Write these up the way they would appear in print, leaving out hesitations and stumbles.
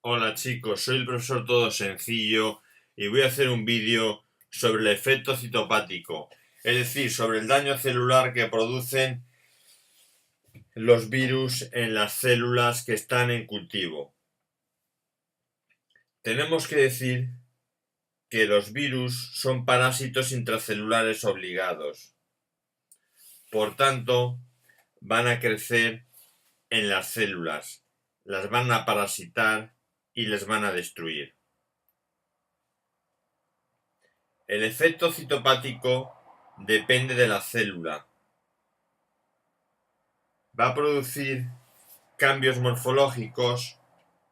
Hola chicos, soy el profesor Todo Sencillo y voy a hacer un vídeo sobre el efecto citopático, es decir, sobre el daño celular que producen los virus en las células que están en cultivo. Tenemos que decir que los virus son parásitos intracelulares obligados, por tanto, van a crecer en las células, las van a parasitar y les van a destruir. El efecto citopático depende de la célula. Va a producir cambios morfológicos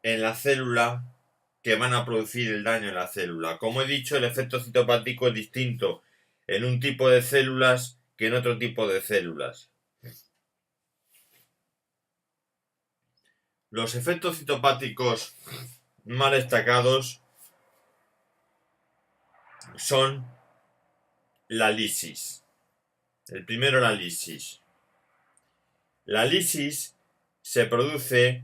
en la célula que van a producir el daño en la célula. Como he dicho, el efecto citopático es distinto en un tipo de células que en otro tipo de células. Los efectos citopáticos más destacados son la lisis. El primero, la lisis. La lisis se produce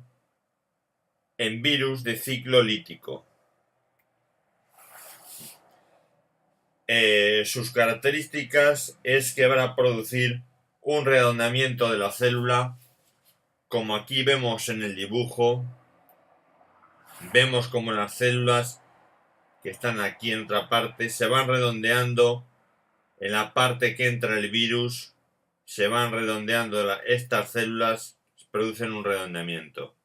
en virus de ciclo lítico. Sus características es que van a producir un redondeamiento de la célula, como aquí vemos en el dibujo. Vemos como las células que están aquí en otra parte se van redondeando en la parte que entra el virus, se van redondeando estas células, producen un redondeamiento.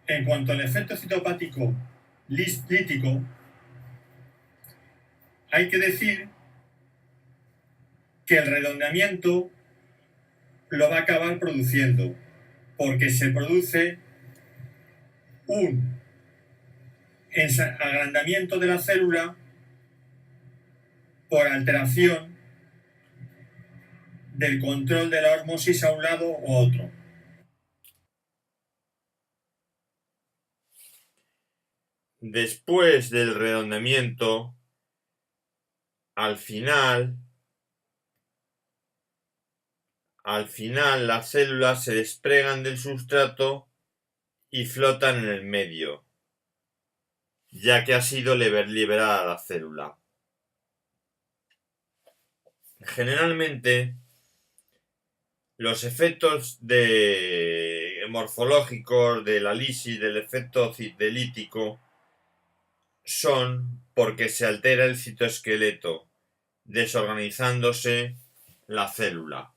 En cuanto al efecto citopático lítico, hay que decir que el redondeamiento lo va a acabar produciendo, porque se produce un agrandamiento de la célula por alteración del control de la osmosis a un lado u otro. Después del redondeamiento, al final las células se despegan del sustrato y flotan en el medio, ya que ha sido liberada la célula. Generalmente, los efectos morfológicos de la lisis, del efecto lítico, son porque se altera el citoesqueleto, desorganizándose la célula.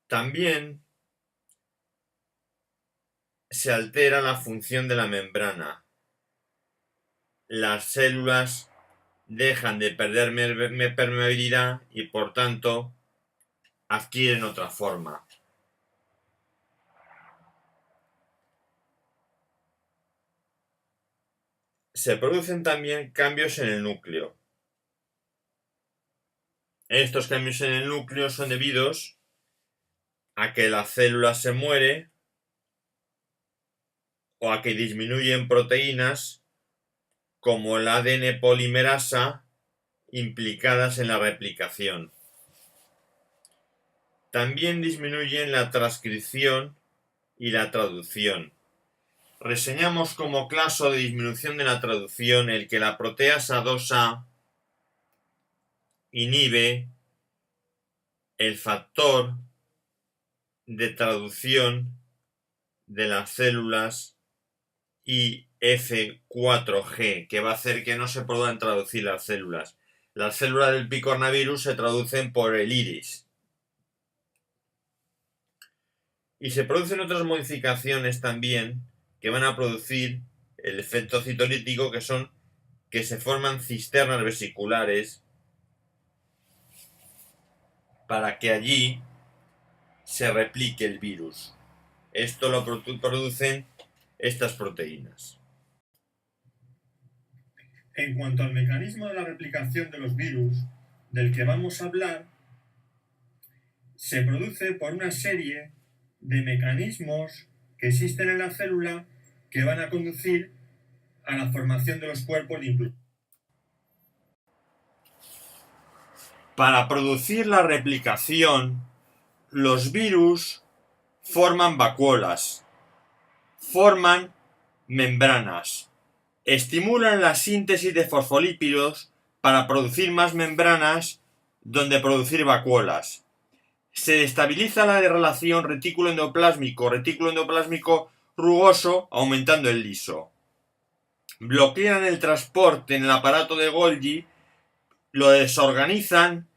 También se altera la función de la membrana. Las células dejan de perder permeabilidad y por tanto adquieren otra forma. Se producen también cambios en el núcleo. Estos cambios en el núcleo son debidos a que la célula se muere o a que disminuyen proteínas como el ADN polimerasa implicadas en la replicación. También disminuyen la transcripción y la traducción. Reseñamos como caso de disminución de la traducción el que la proteasa 2A inhibe el factor de traducción de las células IF4G, que va a hacer que no se puedan traducir las células. Las células del picornavirus se traducen por el iris. Y se producen otras modificaciones también que van a producir el efecto citolítico, que son que se forman cisternas vesiculares para que allí se replique el virus. Esto lo producen estas proteínas. En cuanto al mecanismo de la replicación de los virus del que vamos a hablar, se produce por una serie de mecanismos que existen en la célula que van a conducir a la formación de los cuerpos de inclusión. Para producir la replicación, los virus forman vacuolas, forman membranas, estimulan la síntesis de fosfolípidos para producir más membranas donde producir vacuolas. Se estabiliza la relación retículo endoplásmico rugoso aumentando el liso. Bloquean el transporte en el aparato de Golgi, lo desorganizan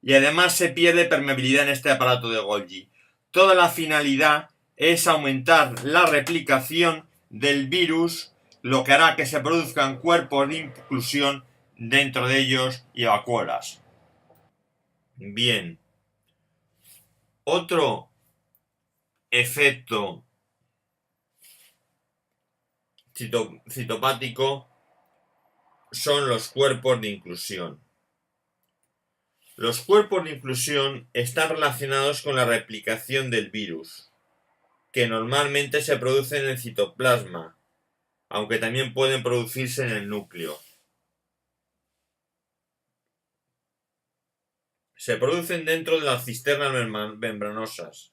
y además se pierde permeabilidad en este aparato de Golgi. Toda la finalidad es aumentar la replicación del virus, lo que hará que se produzcan cuerpos de inclusión dentro de ellos y vacuolas. Bien. Otro efecto citopático son los cuerpos de inclusión. Los cuerpos de inclusión están relacionados con la replicación del virus, que normalmente se produce en el citoplasma, aunque también pueden producirse en el núcleo. Se producen dentro de las cisternas membranosas,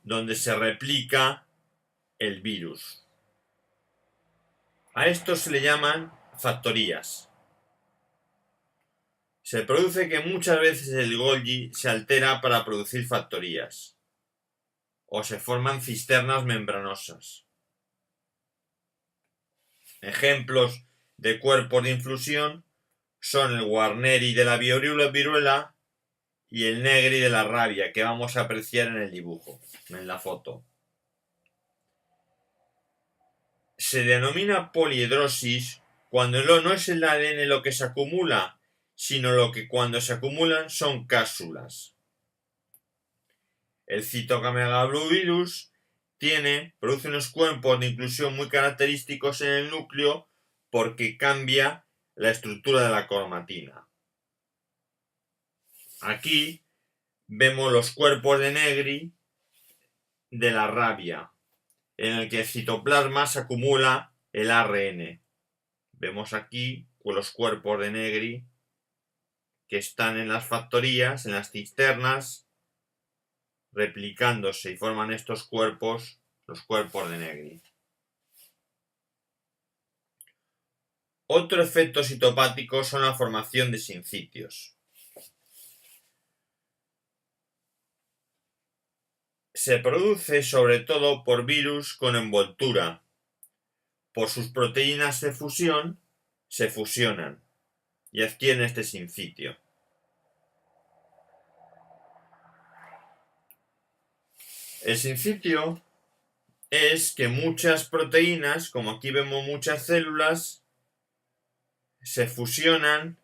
donde se replica el virus. A esto se le llaman factorías. Se produce que muchas veces el Golgi se altera para producir factorías, o se forman cisternas membranosas. Ejemplos de cuerpos de inclusión son el Guarneri de la viruela y el Negri de la rabia, que vamos a apreciar en el dibujo, en la foto. Se denomina poliedrosis cuando no es el ADN lo que se acumula, sino lo que cuando se acumulan son cápsulas. El citomegalovirus produce unos cuerpos de inclusión muy característicos en el núcleo porque cambia la estructura de la cromatina. Aquí vemos los cuerpos de Negri de la rabia, en el que el citoplasma se acumula el ARN. Vemos aquí los cuerpos de Negri que están en las factorías, en las cisternas, replicándose y forman estos cuerpos, los cuerpos de Negri. Otro efecto citopático son la formación de sincitios. Se produce sobre todo por virus con envoltura. Por sus proteínas de fusión, se fusionan y adquieren este sincitio. El sincitio es que muchas proteínas, como aquí vemos muchas células, se fusionan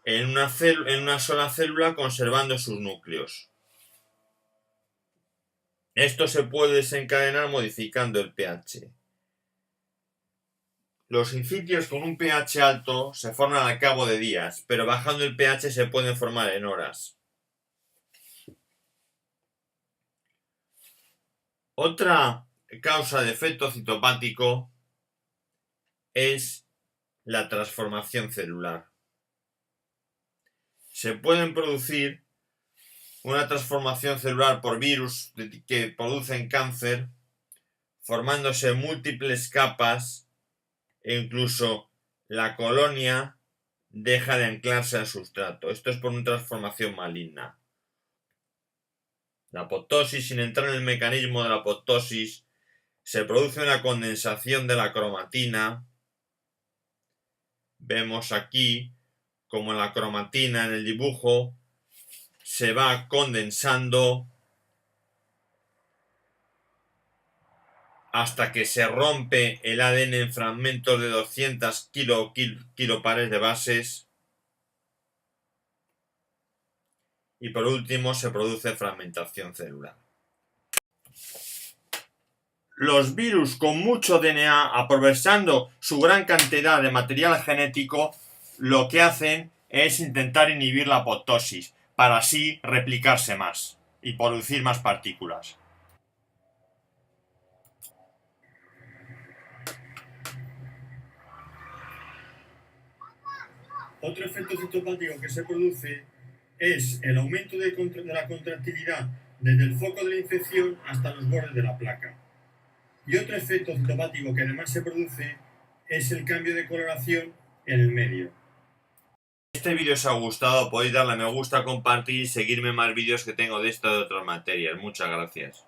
en una sola célula conservando sus núcleos. Esto se puede desencadenar modificando el pH. Los sincitios con un pH alto se forman al cabo de días, pero bajando el pH se pueden formar en horas. Otra causa de efecto citopático es la transformación celular. Se pueden producir una transformación celular por virus que producen cáncer, formándose múltiples capas e incluso la colonia deja de anclarse al sustrato. Esto es por una transformación maligna. La apoptosis, sin entrar en el mecanismo de la apoptosis, se produce una condensación de la cromatina. Vemos aquí como la cromatina en el dibujo se va condensando hasta que se rompe el ADN en fragmentos de 200 kilopares de bases y por último se produce fragmentación celular. Los virus con mucho DNA, aprovechando su gran cantidad de material genético, lo que hacen es intentar inhibir la apoptosis para así replicarse más y producir más partículas. Otro efecto citopático que se produce es el aumento de la contractilidad desde el foco de la infección hasta los bordes de la placa. Y otro efecto citopático que además se produce es el cambio de coloración en el medio. Si este vídeo os ha gustado, podéis darle a me gusta, compartir y seguirme más vídeos que tengo de esto de otras materias. Muchas gracias.